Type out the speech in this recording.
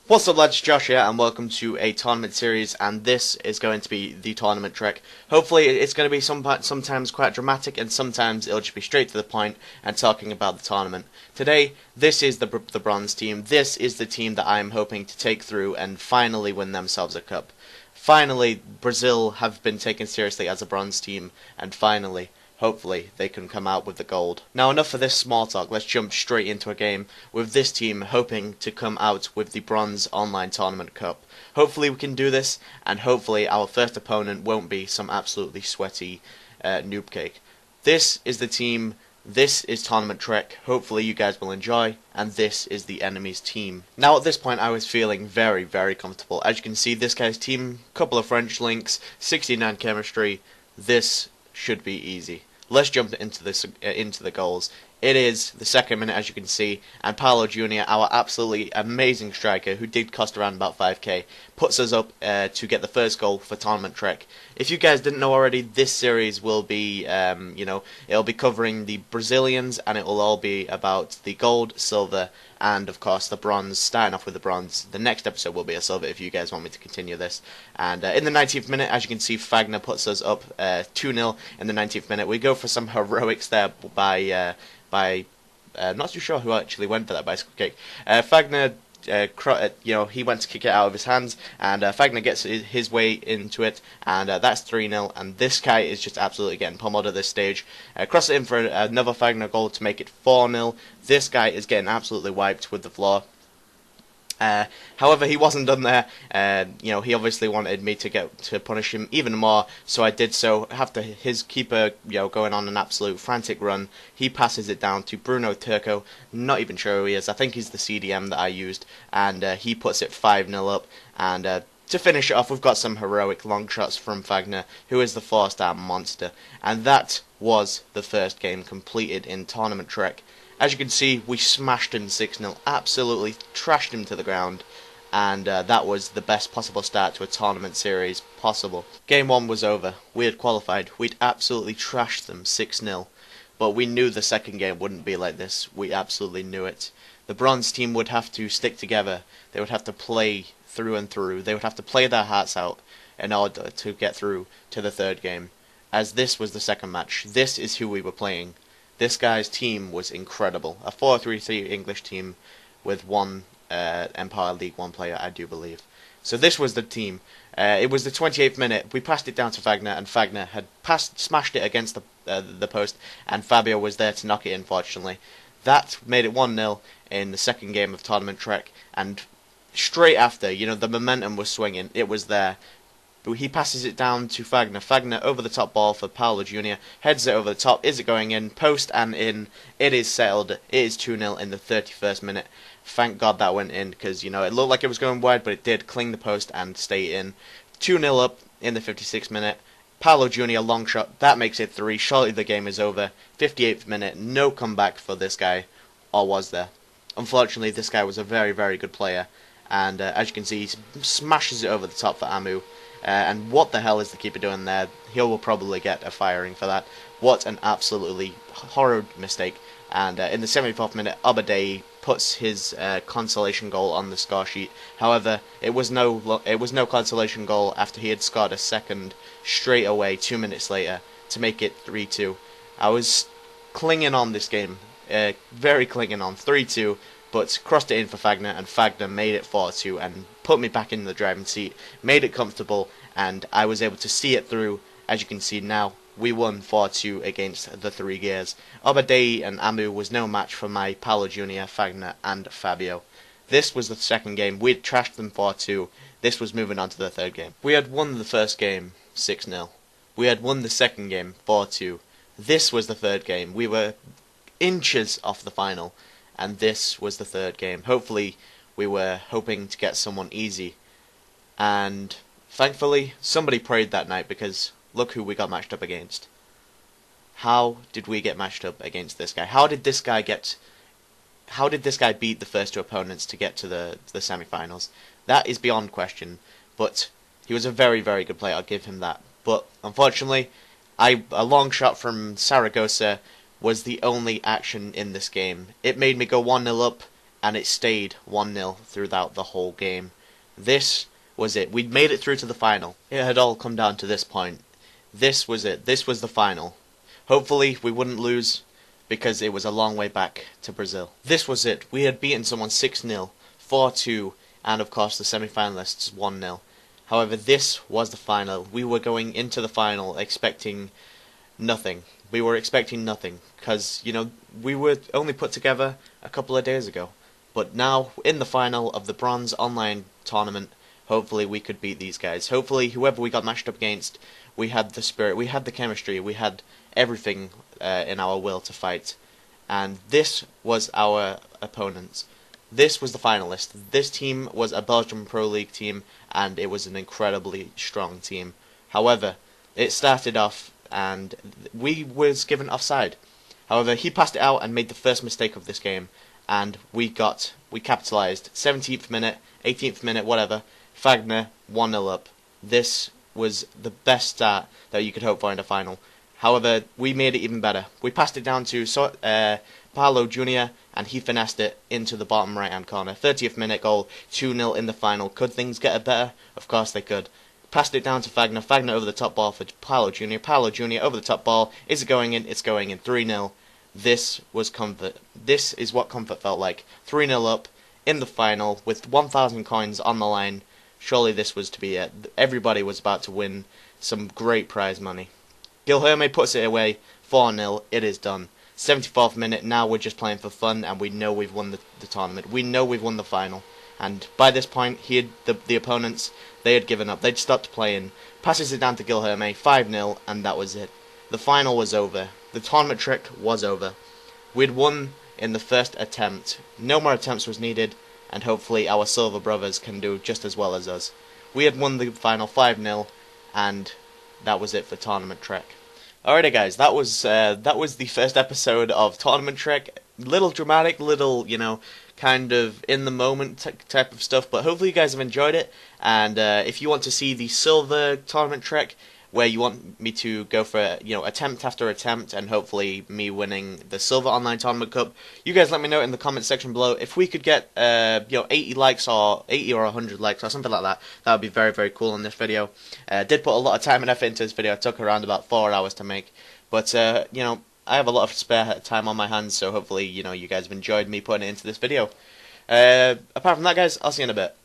What's up lads, Josh here and welcome to a tournament series, and this is going to be the tournament trek. Hopefully it's going to be sometimes quite dramatic and sometimes it'll just be straight to the point and talking about the tournament. Today, this is the bronze team. This is the team that I'm hoping to take through and finally win themselves a cup. Finally, Brazil have been taken seriously as a bronze team, and finally, hopefully, they can come out with the gold. Now, enough of this small talk. Let's jump straight into a game with this team hoping to come out with the Bronze Online Tournament Cup. Hopefully we can do this, and hopefully our first opponent won't be some absolutely sweaty noob cake. This is the team. This is Tournament Trek. Hopefully you guys will enjoy, and this is the enemy's team. Now at this point I was feeling very, very comfortable. As you can see, this guy's team, couple of French links, 69 chemistry. This should be easy. Let's jump into the goals. It is the second minute, as you can see, and Paulo Jr., our absolutely amazing striker, who did cost around about 5k, puts us up to get the first goal for Tournament Trek. If you guys didn't know already, this series will be, it'll be covering the Brazilians, and it will all be about the gold, silver, and of course the bronze. Starting off with the bronze. The next episode will be a silver if you guys want me to continue this. And in the 19th minute, as you can see, Fagner puts us up 2-0 in the 19th minute. We go for some heroics there by not too sure who actually went for that bicycle kick. Fagner, he went to kick it out of his hands, and Fagner gets his way into it, and that's 3-0. And this guy is just absolutely getting pummeled at this stage. Cross it in for another Fagner goal to make it 4-0. This guy is getting absolutely wiped with the floor. However, he wasn't done there. He obviously wanted me to punish him even more, so I did so. After his keeper, going on an absolute frantic run, he passes it down to Bruno Turco. Not even sure who he is. I think he's the CDM that I used, and he puts it 5-0 up. And to finish it off, we've got some heroic long shots from Fagner, who is the 4-star monster. And that was the first game completed in Tournament Trek. As you can see, we smashed him 6-0, absolutely trashed him to the ground, and that was the best possible start to a tournament series possible. Game 1 was over. We had qualified. We'd absolutely trashed them 6-0, but we knew the second game wouldn't be like this. We absolutely knew it. The bronze team would have to stick together. They would have to play through and through. They would have to play their hearts out in order to get through to the third game, as this was the second match. This is who we were playing. This guy's team was incredible. A 4-3-3 English team with one Empire League 1 player, I do believe. So this was the team. It was the 28th minute. We passed it down to Fagner, and Fagner had smashed it against the post, and Fabio was there to knock it in, fortunately. That made it 1-0 in the second game of Tournament Trek, and straight after, the momentum was swinging. It was there. He passes it down to Fagner. Fagner over the top ball for Paulo Jr. Heads it over the top. Is it going in? Post and in. It is settled. It is 2-0 in the 31st minute. Thank God that went in, because, it looked like it was going wide, but it did cling the post and stay in. 2-0 up in the 56th minute. Paulo Jr. long shot. That makes it 3. Surely the game is over. 58th minute. No comeback for this guy. Or was there? Unfortunately, this guy was a very, very good player. And as you can see, he smashes it over the top for Amu. And what the hell is the keeper doing there? He will probably get a firing for that. What an absolutely horrid mistake. And in the 74th minute, Obadei puts his consolation goal on the score sheet. However, it was no consolation goal after he had scored a second straight away 2 minutes later to make it 3-2. I was clinging on this game, very clinging on, 3-2. But crossed it in for Fagner, and Fagner made it 4-2 and put me back in the driving seat, made it comfortable, and I was able to see it through. As you can see now, we won 4-2 against the 3 gears. Obadei and Amu was no match for my Paulo Jr., Fagner, and Fabio. This was the second game. We had trashed them 4-2. This was moving on to the third game. We had won the first game 6-0. We had won the second game 4-2. This was the third game. We were inches off the final. And this was the third game. Hopefully, we were hoping to get someone easy. And thankfully, somebody prayed that night, because look who we got matched up against. How did we get matched up against this guy? How did this guy beat the first 2 opponents to get to the semifinals? That is beyond question. But he was a very, very good player. I'll give him that. But unfortunately, A long shot from Saragossa was the only action in this game. It made me go 1-0 up, and it stayed 1-0 throughout the whole game. This was it. We'd made it through to the final. It had all come down to this point. This was it. This was the final. Hopefully we wouldn't lose, because it was a long way back to Brazil. This was it. We had beaten someone 6-0, 4-2, and of course the semi-finalists 1-0. However, this was the final. We were going into the final expecting nothing. We were expecting nothing, because, you know, we were only put together a couple of days ago. But now, in the final of the Bronze Online Tournament, hopefully we could beat these guys. Hopefully, whoever we got matched up against, we had the spirit, we had the chemistry, we had everything in our will to fight. And this was our opponents. This was the finalist. This team was a Belgian Pro League team, and it was an incredibly strong team. However, it started off, and we was given offside. However, he passed it out and made the first mistake of this game, and we capitalised. 17th minute, 18th minute, whatever. Fagner 1-0 up. This was the best start that you could hope for in the final. However, we made it even better. We passed it down to Paulo Jr. and he finessed it into the bottom right-hand corner. 30th minute goal, 2-0 in the final. Could things get better? Of course they could. Passed it down to Fagner. Fagner over the top ball for Paulo Jr. Paulo Jr. over the top ball. Is it going in? It's going in. 3-0. This was comfort. This is what comfort felt like. 3-0 up in the final with 1,000 coins on the line. Surely this was to be it. Everybody was about to win some great prize money. Guilherme puts it away. 4-0. It is done. 74th minute. Now we're just playing for fun, and we know we've won the tournament. We know we've won the final. And by this point, the opponents, they had given up. They'd stopped playing. Passes it down to Guilherme. 5-0, and that was it. The final was over. The tournament trick was over. We'd won in the first attempt. No more attempts was needed, and hopefully our Silver brothers can do just as well as us. We had won the final 5-0, and that was it for Tournament Trek. Alrighty guys, that was the first episode of Tournament Trek. Little dramatic, little, you know, kind of in the moment type of stuff, but hopefully you guys have enjoyed it. And if you want to see the Silver Tournament Trek, where you want me to go for, you know, attempt after attempt, and hopefully me winning the Silver Online Tournament Cup, you guys let me know in the comment section below. If we could get, 80 likes or 80 or 100 likes or something like that, that would be very, very cool on this video. Did put a lot of time and effort into this video. It took around about 4 hours to make, but, you know, I have a lot of spare time on my hands, so hopefully, you know, you guys have enjoyed me putting it into this video. Apart from that, guys, I'll see you in a bit.